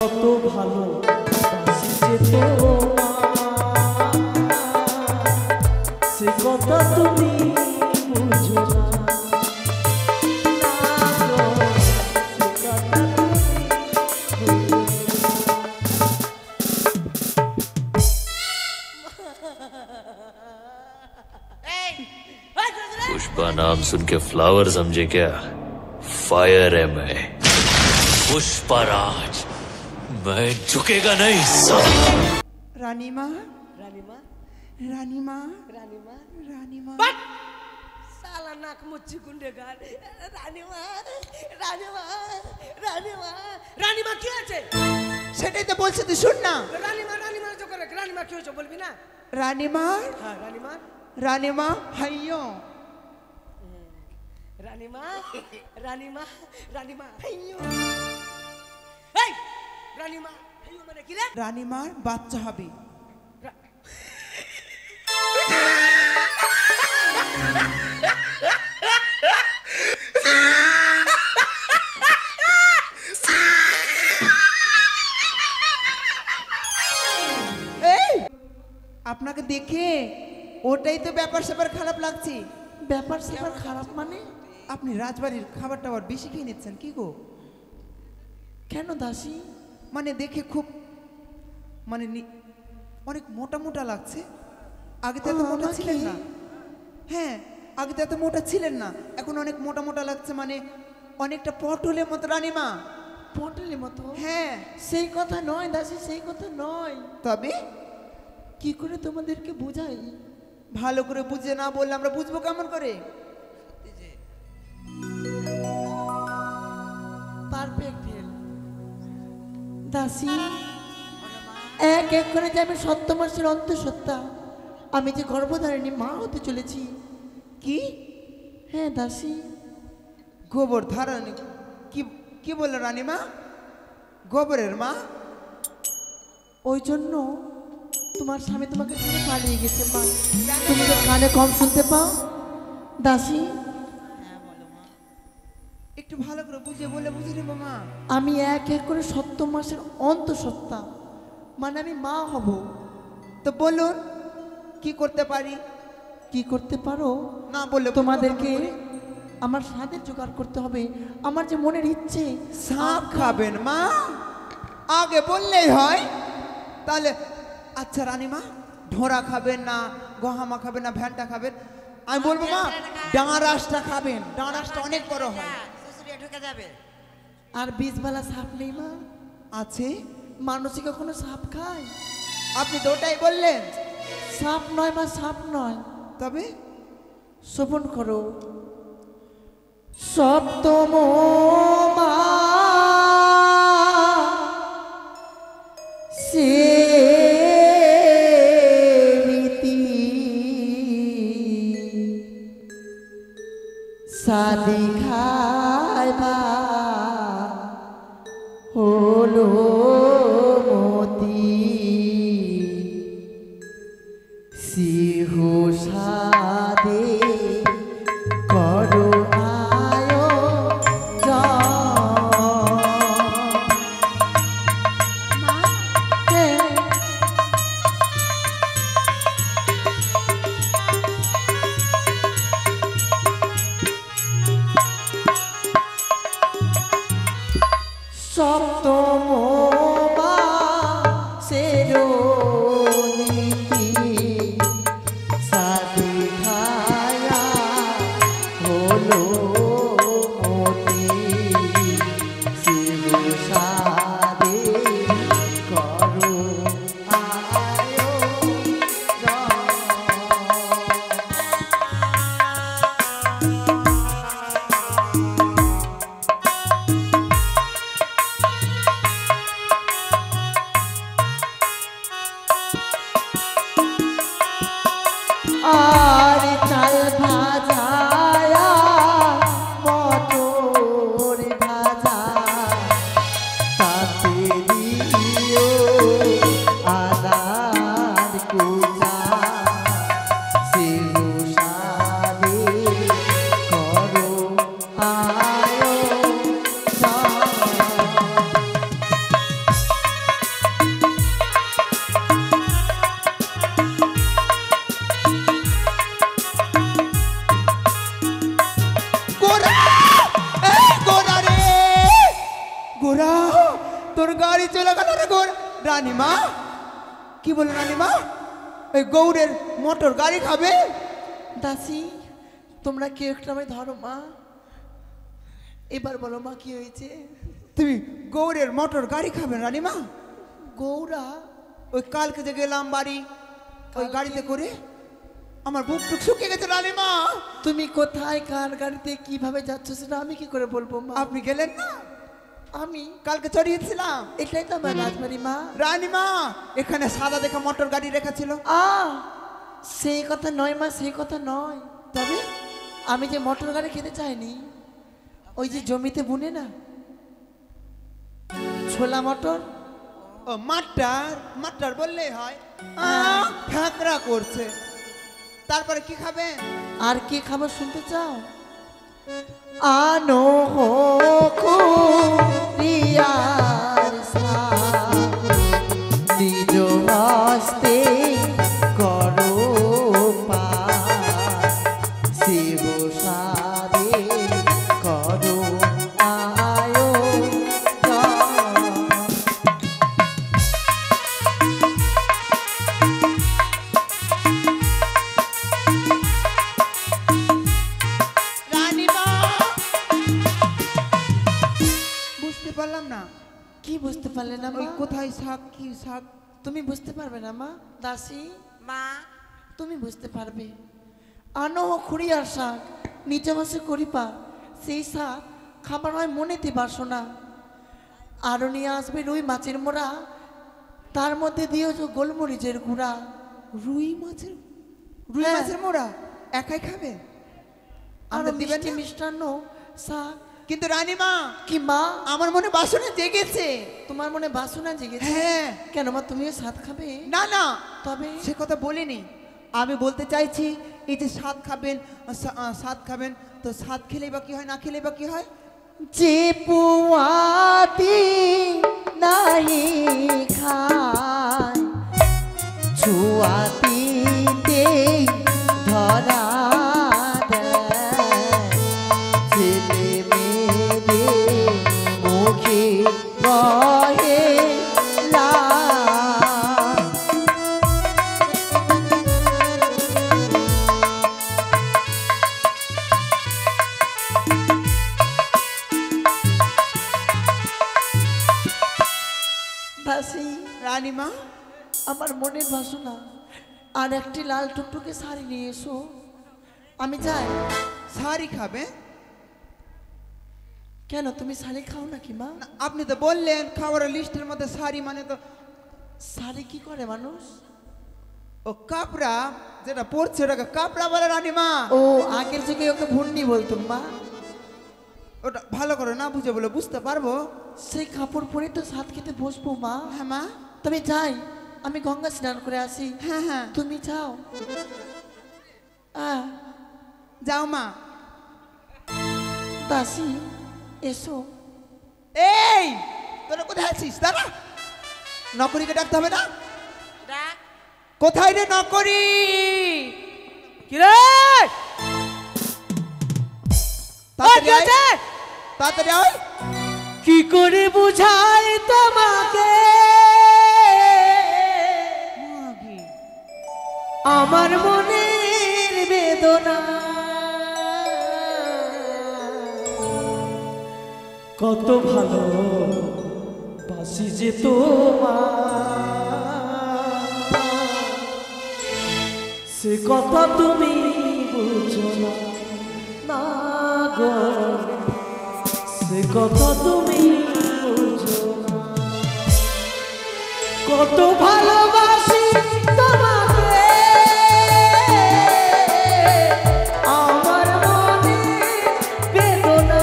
কত ভালো বাসি যে সে কথা তুমি বুঝো না। पुष्पा नाम सुन के फ्लावर समझे क्या? फायर है मैं, पुष्पराज। मैं झुकेगा नहीं। रानीमा রানীমা रानीमा রানীমা रानीमा সালা নাক মুচ্ছি গুন্ডে গাল। রানীমা রানীমা রানীমা রানীমা কি আছে? সেটাই তো বলছি, তুই শুন না। রানীমা রানীমা তো করে রানীমা কি হয়েছে বলবি না? রানীমা হ্যাঁ রানীমা রানীমা হাইয়ো রানীমা রানীমা রানীমা হাইয়ো। এই রানীমা হাইয়ো মানে কি রে? রানীমার বাচ্চা হবে। আপনাকে দেখে ওটাই তো ব্যাপার স্যাপার খারাপ লাগছে। ব্যাপার স্যাপার খারাপ মানে? আপনি রাজবাড়ির খাবার টাবার বেশি খেয়ে নিচ্ছেন কি গো? কেন দাসী? মানে দেখে খুব মানে অনেক মোটা মোটা লাগছে। আগে তো এত মোটা ছিলেন না। হ্যাঁ আগে তো এত মোটা ছিলেন না, এখন অনেক মোটা মোটা লাগছে, মানে অনেকটা পটলের মতো। রানীমা পটলের মতো? হ্যাঁ সেই কথা নয় দাসী, সেই কথা নয়। তবে কি করে তোমাদেরকে বোঝাই? ভালো করে বুঝে না বললে আমরা বুঝবো কেমন করে? পারফেক্ট হেল দাসী। এক এক করে যে আমি 7 মাসের অন্তঃসত্ত্বা, আমি যে গর্ভধারিণী মা হতে চলেছি। কি? হ্যাঁ দাসী। গোবর ধারণ কি কি বললো রানীমা? গোবরের মা? ওই জন্য তোমার স্বামী তোমাকে ছেড়ে পালিয়ে গেছে মা। তুমি তো কানে কম শুনতে পাও দাসী। একটু ভালো করে বুঝে বলে বুঝে নেবো মা। আমি এক এক করে 7 মাসের অন্তঃসত্ত্বা, মানে আমি মা হব। তো বলুন কি করতে পারি? কি করতে পারো না বললে তোমাদেরকে আমার স্বাদের জোগাড় করতে হবে। আমার যে মনের ইচ্ছে। সাপ খাবেন মা? আগে বললেই হয় তাহলে। আচ্ছা রানীমা, ঢোরা খাবেন না, গহামা খাবেন না, ভ্যানটা খাবেন? আমি বলবো মা ডাঁড়াসটা খাবেন, ডাঁড়াসটা অনেক বড় হয়। আর 20 বেলা সাপ নেই মা? আছে। মানুষই কখনো সাপ খায়? আপনি তো ওটাই বললেন। সাপ নয় মা, সাপ নয়। তবে শ্রবণ করো। সপ্তম মা সেবিতি সাদি খাইবা হলো মতি সিহু সাদে করো সপ্তম তোর গাড়ি চলে গেল রে গৌর। রানীমা কি বলে রানীমা? ওই গৌরের মোটর গাড়ি খাবে? দাসী তোমরা কেউ একটা আমায় ধরো মা। এবার বলো মা কি হয়েছে? তুমি গৌরের মোটর গাড়ি খাবে রানীমা? গৌরা? ওই কালকে যে গেলাম বাড়ি ওই গাড়িতে করে আমার বুক টুক শুকিয়ে গেছে রানীমা। তুমি কোথায় কার গাড়িতে কিভাবে যাচ্ছ সেটা আমি কি করে বলবো মা? আপনি গেলেন না? আমি কালকে চড়িয়েছিলাম। এটাই তো আমার রাজবাড়ি মা। রানীমা এখানে সাদা দেখা মোটর গাড়ি রেখা ছিল। সেই কথা নয় মা, সেই কথা নয়। তবে আমি যে মোটর গাড়ি খেতে চাইনি, ওই যে জমিতে বুনে না ছোলা মটর। ও মাটার মাটার বললেই হয়। ফ্যাকরা করছে। তারপরে কি খাবে? আর কি খাবার শুনতে চাও? আনো রিয়ার নিজ হস্তে করো শিব সাদে করো আয়ো। পারলাম না। কি বুঝতে পারলে না মা? কোথায় শাক কি শাক? তুমি বুঝতে পারবে না মা? দাসী মা তুমি বুঝতে পারবে। আনো খুঁড়িয়ার শাক নিচে বসে করিপা, সেই শাক খাবার হয় মনেতে বাসনা। আরও নিয়ে আসবে রুই মাছের মোড়া, তার মধ্যে দিয়েও গোলমরিচের গুঁড়া। রুই মাছের মোড়া একাই খাবে? আর আমাদের দিবেন মিষ্টি না? মিষ্টান্ন শাক। কিন্তু রানীমা কি মা? আমার মনে বাসনা জেগেছে। তোমার মনে বাসনা জেগেছে? হ্যাঁ। কেন মা তুমিও স্বাদ খাবে? না না তবে সে কথা বলিনি। আমি বলতে চাইছি এই যে স্বাদ খাবেন স্বাদ খাবেন, তো স্বাদ খেলেই বা কি হয়, না খেলেই বা কি হয়? যে পুয়াতি নাই খায় ছুয়াতি ধরা ছেলে মেয়ে মুখে বহে লা। দাসী রানীমা আমার মনের বাসনা আর একটি লাল টুকটুকে শাড়ি নিয়ে এসো, আমি যাই। শাড়ি খাবে? কেন তুমি শাড়ি খাও নাকি মা? না, আপনি তো বললেন খাবারের লিস্টের মধ্যে শাড়ি মানে তো শাড়ি কি করে মানুষ? ও কাপড়া যেটা পরছে ওটাকে কাপড়া বলে রানীমা। ও আগের যুগে ওকে ভুন্ডি বলতো মা। ওটা ভালো করে না বুঝে বলে বুঝতে পারবো। সেই কাপড় পরে তো সাত খেতে বসবো মা। হ্যাঁ মা। তবে যাই, আমি গঙ্গা স্নান করে আসি। হ্যাঁ হ্যাঁ তুমি যাও। যাও মা। দাসী এসো। এই তোরা কোথায় আছিস? দাঁড়া, নকরিকে ডাকতে হবে না? ডাক। কোথায় রে নকরি? কি রে? তাড়াতাড়ি আয়, তাড়াতাড়ি আয়। কি করে বুঝাই তোমাকে আমার মনের বেদনা, কত ভালো বাসি যে তোমার, সে কথা তুমি বুঝো না, না গো সে কথা তুমি বুঝো না। কত ভালোবাসি তোমাকে আমার মনে বেদনা,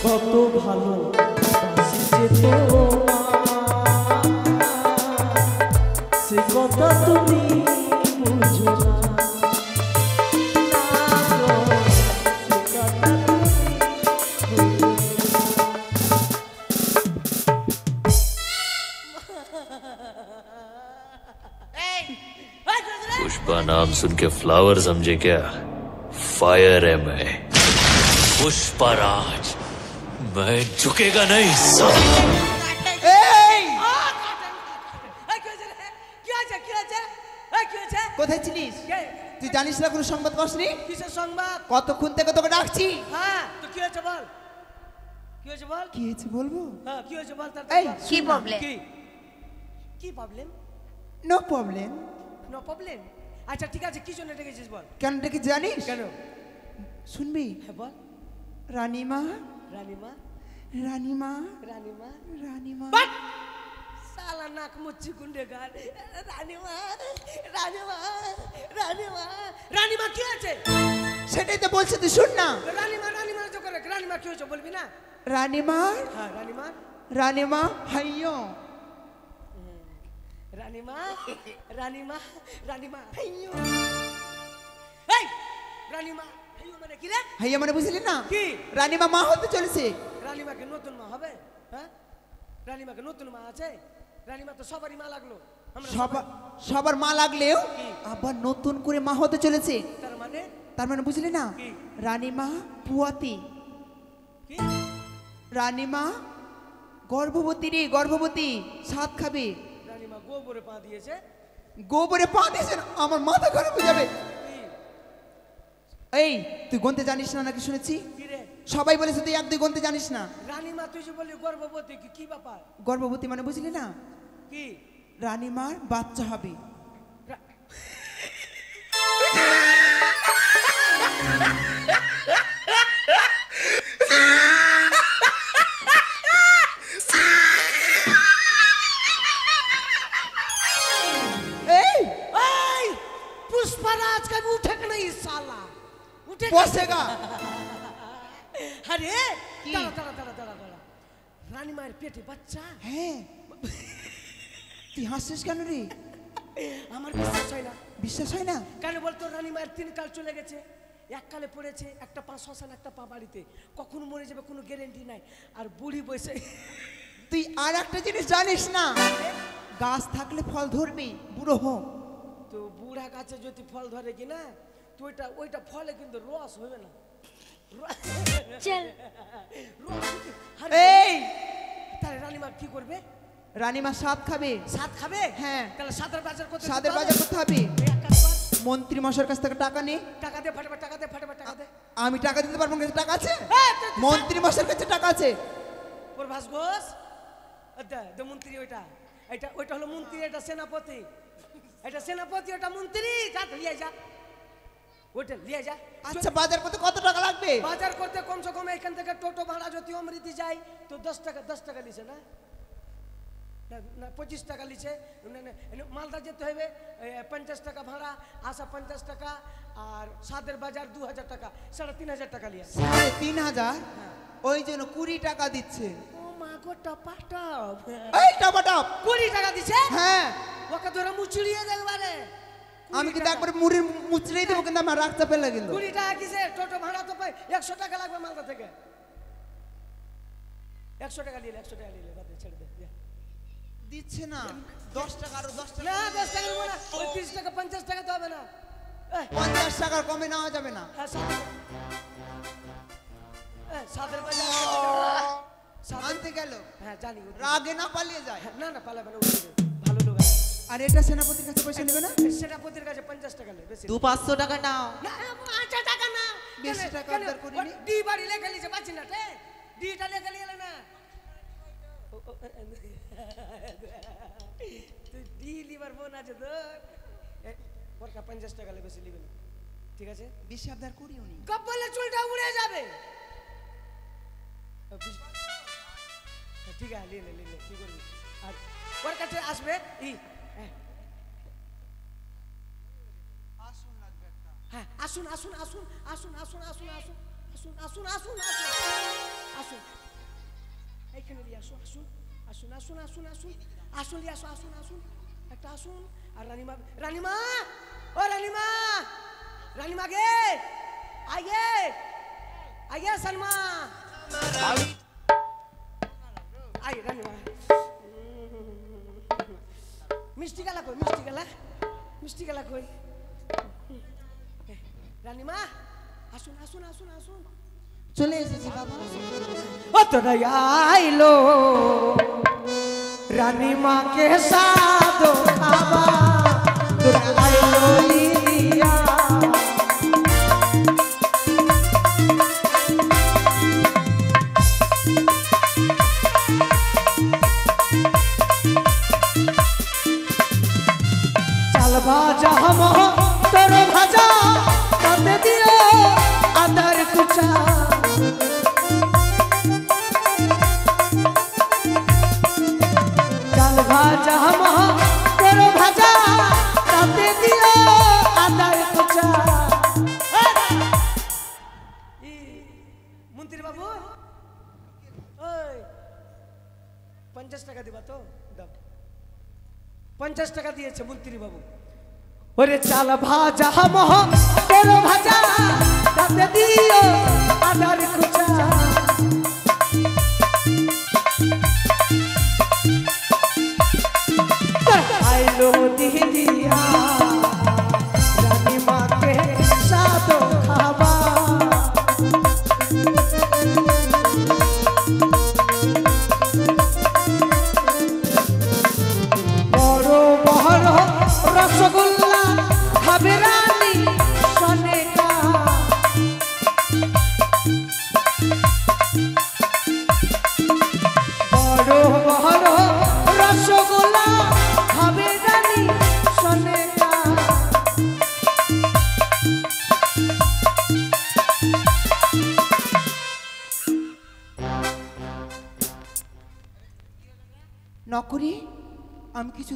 কত ভালোবাসি যে তোমার, সে কথা তুমি বুঝো না। पुष्पा नाम सुन के फ्लावर समझे क्या? फायर है मैं, पुष्पराज। मैं झुकेगा नहीं साला। এই কোথায় ছিলিস তুই জানিস না কোনো সংবাদ পাসনি কিসের সংবাদ? কতক্ষণ থেকে তোকে ডাকছি হ্যাঁ তো কি হয়েছে বল, কি হয়েছে বল, কি হয়েছে বলবো হ্যাঁ কি হয়েছে বল। এই, কি প্রবলেম? কি কি problem? No problem no problem. আচ্ছা ঠিক আছে, কি জন্য ডেকেছিস বল। কেন ডেকে জানিস কেন? শুনবি হ্যাঁ বল। রানীমা রানীমা, রানীমা রানীমা, রানীমা বাট সালা নাক মুচ্ছি গুন্ডে গার। রানীমা, রানীমা, রানীমা, রানীমা কি আছে? সেটাই তো বলছি তুই শুন না রানীমা, রানীমা তো করে। রানীমা কি হয়েছে বলবি না? রানীমা হ্যাঁ রানীমা, রানীমা হাইয়ো রানীমা, রানীমা, রানীমা হাইয়ো। এই রানীমা হাইয়ো মানে কি রে? হাইয়া মানে বুঝলি না কি? রানীমা মা হতে চলেছে রানীমাকে নতুন মা হবে? হ্যাঁ রানীমাকে নতুন মা আছে? রানীমা তো সবারই মা লাগলো। আমরা সবার মা লাগলেও কি? আবার নতুন করে মা হতে চলেছে তার মানে তার মানে বুঝলি না কি? রানীমা পুয়াতি কি? রানীমা গর্ভবতী রে গর্ভবতী সাত খাবে রানীমা গোবরে পা দিয়েছে। গোবরে পা দিয়েছেন আমার মাথা খারাপ হয়ে যাবে কি? এই তুই গন্তে জানিস না নাকি শুনেছি কি রে? সবাই বলেছে তুই এক দুই গন্তে জানিস না রানীমা তুই যে বললি গর্ভবতী, কি ব্যাপার? গর্ভবতী মানে বুঝলি না কি? রানীমার বাচ্চা হবে রা- এই এই पुष्पराज का भी उठे कि नहीं साला? उठे বসেগা अरे কি? দাঁড়া দাঁড়া দাঁড়া দাঁড়া দাঁড়া। রানী মায়ের পেটে বাচ্চা? হ্যাঁ তুই হাসছিস কেন রে আমার বিশ্বাস হয় না। বিশ্বাস হয় না কেন বলতো? রানী মায়ের 3 কাল চলে গেছে, এক কালে পড়েছে, একটা পা শ্মশান, একটা পা বাড়িতে, কখন মরে যাবে কোনো গ্যারেন্টি নাই। আর বুড়ি বসে তুই আর একটা জিনিস জানিস না গাছ থাকলে ফল ধরবি বুড়ো হোক তো বুড়া গাছে যদি ফল ধরে কিনা তো ওইটা ফলে কিন্তু রস হবে না। চল রস আরে, এই তাহলে রানীমা কি করবে? রানীমা সাত খাবে সাত খাবে? হ্যাঁ। তাহলে সাতের বাজার করতে সাদের যেতে হবে? বাজার করতে হবে এই এক কাজ কর, মন্ত্রী মশাইয়ের কাছ থেকে টাকা নে টাকা দে ফাটাফাট, টাকা দে ফাটাফাট, টাকা দে। আমি টাকা দিতে পারবো না টাকা আছে এই, মন্ত্রী মশাইয়ের কাছে টাকা আছে প্রভাস ঘোষ, দে মন্ত্রী ওইটা, ওইটা হলো মন্ত্রী, এটা সেনাপতি, এটা সেনাপতি, ওটা মন্ত্রী। যা তো লিয়ে যা, ওইটা লিয়ে যা। আচ্ছা বাজার করতে কত টাকা লাগবে বাজার করতে কমসে কম এখান থেকে টোটো ভাড়া যদি অমৃতি যাই তো 10 টাকা লিছে না? না 25 টাকা লিছে। মালদা যেতে হবে 50 টাকা ভাড়া, আসা 50 টাকা, আর সাদের বাজার 2000 টাকা, 3500 টাকা লিয়ে। 3,500 ওই জন্য 20 টাকা দিচ্ছে ও মা গো, টপা টপ এই টপাটপ 20 টাকা দিছে। হ্যাঁ ওকে ধরে মুচড়িয়ে দেখবারে। আমি কিন্তু একবার মুড়ির মুচড়েই দেবো কিন্তু আমার রাগ চাপে লাগে কিন্তু 20 টাকা কিসে? টোটো ভাড়া তো পাই 100 টাকা লাগবে মালদা থেকে। 100 টাকা নিলে, 100 টাকা নিলে বাদ দে, ছেড়ে দে, যা। দিচ্ছে না 10 টাকা আরো 10 টাকা না 10 টাকা নেবো না, ওই 30 টাকা 50 টাকা তো হবে না। 50 টাকার কমে নেওয়া যাবে না হ্যাঁ সাদের বাজার আনতে গেল হ্যাঁ জানি। রাগে না পালিয়ে যায় না না পালাবে না, উঠে যাবে। ভালো লোক আছে। আর এটা সেনাপতির কাছে পয়সা নেবে না সেনাপতির কাছে 50 টাকা নেই, বেশি 200-500 টাকা নাও না। 5 টাকা না, বেশি টাকা আবদার করিনি। ডি বাড়ি লেখা লিছে পাচ্ছি না রে, ডিটা লেখা লিয়ে না। তুই ডি লিভার বোন আছে তোর, ওর 50 টাকা বেশি লিবে না, ঠিক আছে? বেশি আবদার করিও নি কপালে চুলটা উড়ে যাবে। ঠিক আছে লিলে কি করবি? আর ওর কাছে আসবে হ্যাঁ আসুন আসুন আসুন আসুন আসুন আসুন আসুন আসুন আসুন আসুন আসুন আসুন এইখানে নিয়ে আসুন আসুন আসুন আসুন আসুন আসুন আসুন নিয়ে আসুন আসুন আসুন একটা আসুন। আর রানীমা, রানীমা, ও রানীমা, রানীমা গে আগে আগে সলমা আই রানীমা। মিষ্টি গেলা কই, মিষ্টি গেলা, মিষ্টি গেলা কই? রানীমা আসুন আসুন আসুন আসুন চলে এসেছি বাবা। ও তোরা আইলো রানী মাকে সাদো খাবা তোরা আইলো লিলিয়া চাল ভাজা হম তোর ভাজা তাতে দিও আদার কুচা চাল ভাজা হম তোর ভাজা তাতে দিও আদার কুচা মন্ত্রী বাবু ওই 50 টাকা দিবা তো দাও 50 টাকা দিয়েছে মন্ত্রী বাবু ওরে চাল ভাজা হম তোর ভাজা তাতে দিও আদার কুচা আইলো দিদিয়া রানী মাকে সাদো খাবা বড় বড় রসগোল্লা খাবে রানী সনেকা বড় বড় রসগোল্লা খাবে রানী সনেকা নকরি আমি কিছু